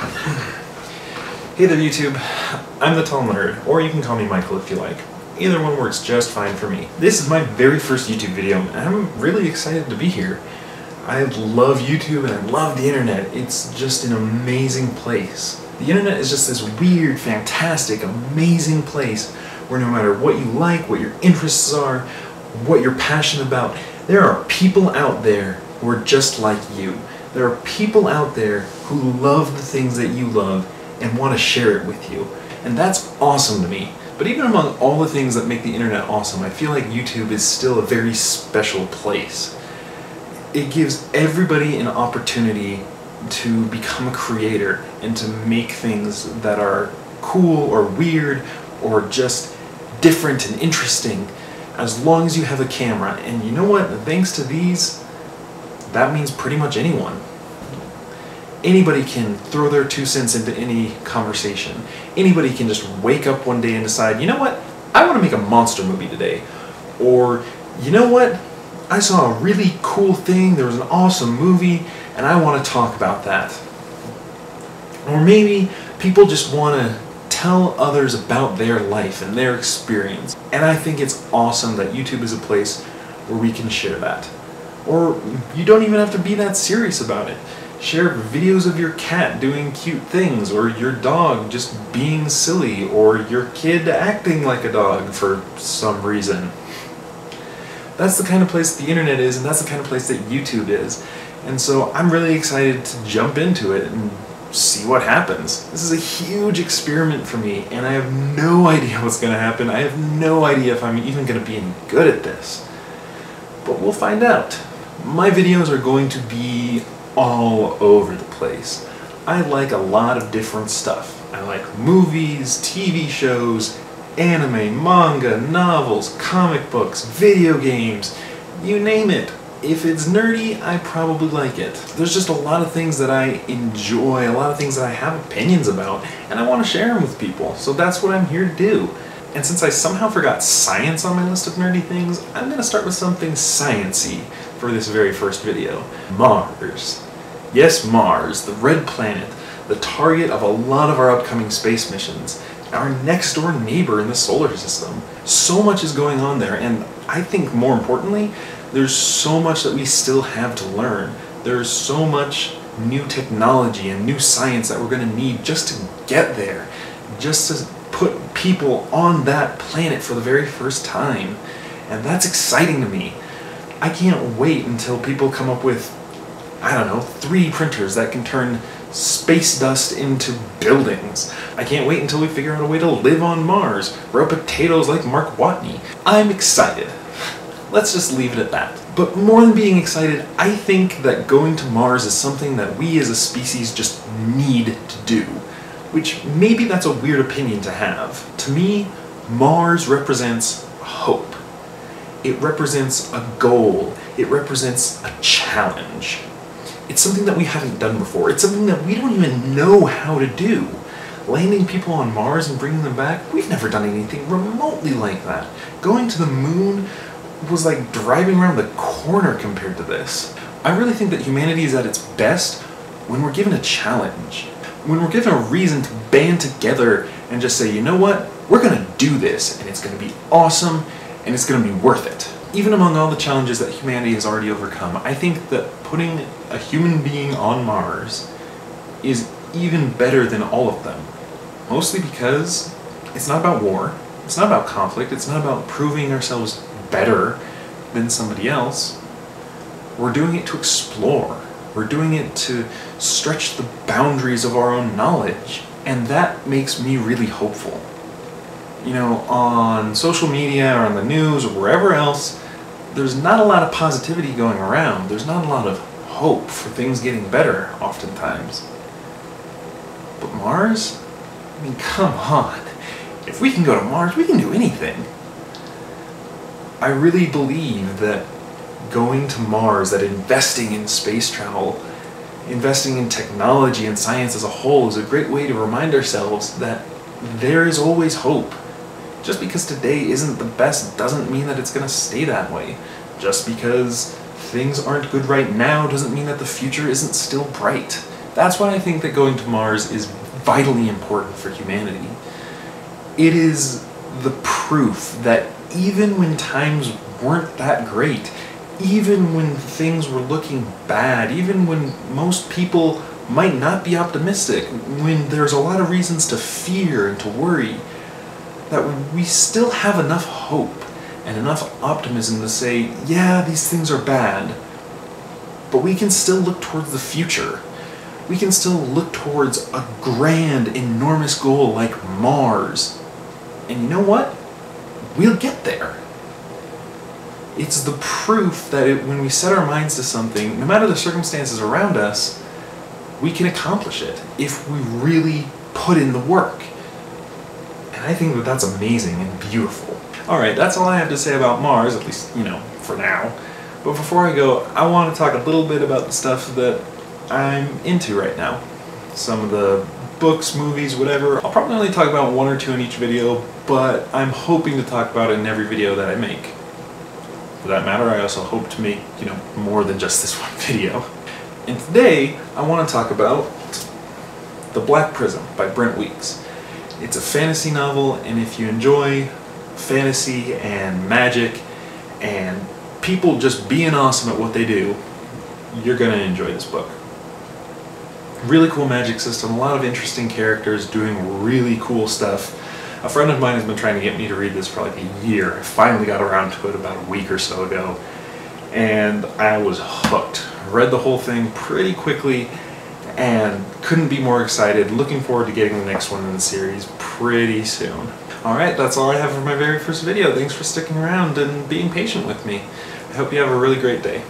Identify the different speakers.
Speaker 1: Hey there YouTube, I'm the Tall Nerd, or you can call me Michael if you like. Either one works just fine for me. This is my very first YouTube video, and I'm really excited to be here. I love YouTube and I love the internet. It's just an amazing place. The internet is just this weird, fantastic, amazing place where no matter what you like, what your interests are, what you're passionate about, there are people out there who are just like you. There are people out there who love the things that you love and want to share it with you. And that's awesome to me. But even among all the things that make the internet awesome, I feel like YouTube is still a very special place. It gives everybody an opportunity to become a creator and to make things that are cool or weird or just different and interesting, as long as you have a camera. And you know what? Thanks to these, that means pretty much anyone. Anybody can throw their 2 cents into any conversation. Anybody can just wake up one day and decide, you know what? I want to make a monster movie today. Or, you know what? I saw a really cool thing, there was an awesome movie, and I want to talk about that. Or maybe people just want to tell others about their life and their experience. And I think it's awesome that YouTube is a place where we can share that. Or you don't even have to be that serious about it. Share videos of your cat doing cute things, or your dog just being silly, or your kid acting like a dog for some reason. That's the kind of place the internet is, and that's the kind of place that YouTube is. And so I'm really excited to jump into it and see what happens. This is a huge experiment for me, and I have no idea what's going to happen. I have no idea if I'm even going to be any good at this. But we'll find out. My videos are going to be all over the place. I like a lot of different stuff. I like movies, TV shows, anime, manga, novels, comic books, video games, you name it. If it's nerdy, I probably like it. There's just a lot of things that I enjoy, a lot of things that I have opinions about, and I want to share them with people, so that's what I'm here to do. And since I somehow forgot science on my list of nerdy things, I'm going to start with something science-y for this very first video. Mars. Yes, Mars, the red planet, the target of a lot of our upcoming space missions, our next door neighbor in the solar system. So much is going on there, and I think more importantly, there's so much that we still have to learn. There's so much new technology and new science that we're going to need just to get there, just to put people on that planet for the very first time. And that's exciting to me. I can't wait until people come up with, I don't know, 3D printers that can turn space dust into buildings. I can't wait until we figure out a way to live on Mars, grow potatoes like Mark Watney. I'm excited. Let's just leave it at that. But more than being excited, I think that going to Mars is something that we as a species just need to do. Which maybe that's a weird opinion to have. To me, Mars represents hope. It represents a goal. It represents a challenge. It's something that we haven't done before. It's something that we don't even know how to do. Landing people on Mars and bringing them back, we've never done anything remotely like that. Going to the moon was like driving around the corner compared to this. I really think that humanity is at its best when we're given a challenge. When we're given a reason to band together and just say, you know what, we're gonna do this, and it's gonna be awesome, and it's gonna be worth it. Even among all the challenges that humanity has already overcome, I think that putting a human being on Mars is even better than all of them. Mostly because it's not about war, it's not about conflict, it's not about proving ourselves better than somebody else. We're doing it to explore. We're doing it to stretch the boundaries of our own knowledge. And that makes me really hopeful. You know, on social media or on the news or wherever else, there's not a lot of positivity going around. There's not a lot of hope for things getting better, oftentimes. But Mars? I mean, come on. If we can go to Mars, we can do anything. I really believe that going to Mars, that investing in space travel, investing in technology and science as a whole is a great way to remind ourselves that there is always hope. Just because today isn't the best doesn't mean that it's going to stay that way. Just because things aren't good right now doesn't mean that the future isn't still bright. That's why I think that going to Mars is vitally important for humanity. It is the proof that even when times weren't that great, even when things were looking bad, even when most people might not be optimistic, when there's a lot of reasons to fear and to worry, that we still have enough hope and enough optimism to say, yeah, these things are bad, but we can still look towards the future. We can still look towards a grand, enormous goal like Mars. And you know what? We'll get there. It's the proof that when we set our minds to something, no matter the circumstances around us, we can accomplish it if we really put in the work. And I think that that's amazing and beautiful. Alright, that's all I have to say about Mars, at least, for now. But before I go, I want to talk a little bit about the stuff that I'm into right now. Some of the books, movies, whatever. I'll probably only talk about one or two in each video, but I'm hoping to talk about it in every video that I make. For that matter, I also hope to make, more than just this one video. And today, I want to talk about The Black Prism by Brent Weeks. It's a fantasy novel, and if you enjoy fantasy and magic and people just being awesome at what they do, you're going to enjoy this book. Really cool magic system, a lot of interesting characters doing really cool stuff. A friend of mine has been trying to get me to read this for like a year. I finally got around to it about a week or so ago, and I was hooked. Read the whole thing pretty quickly and couldn't be more excited. Looking forward to getting the next one in the series pretty soon. Alright, that's all I have for my very first video. Thanks for sticking around and being patient with me. I hope you have a really great day.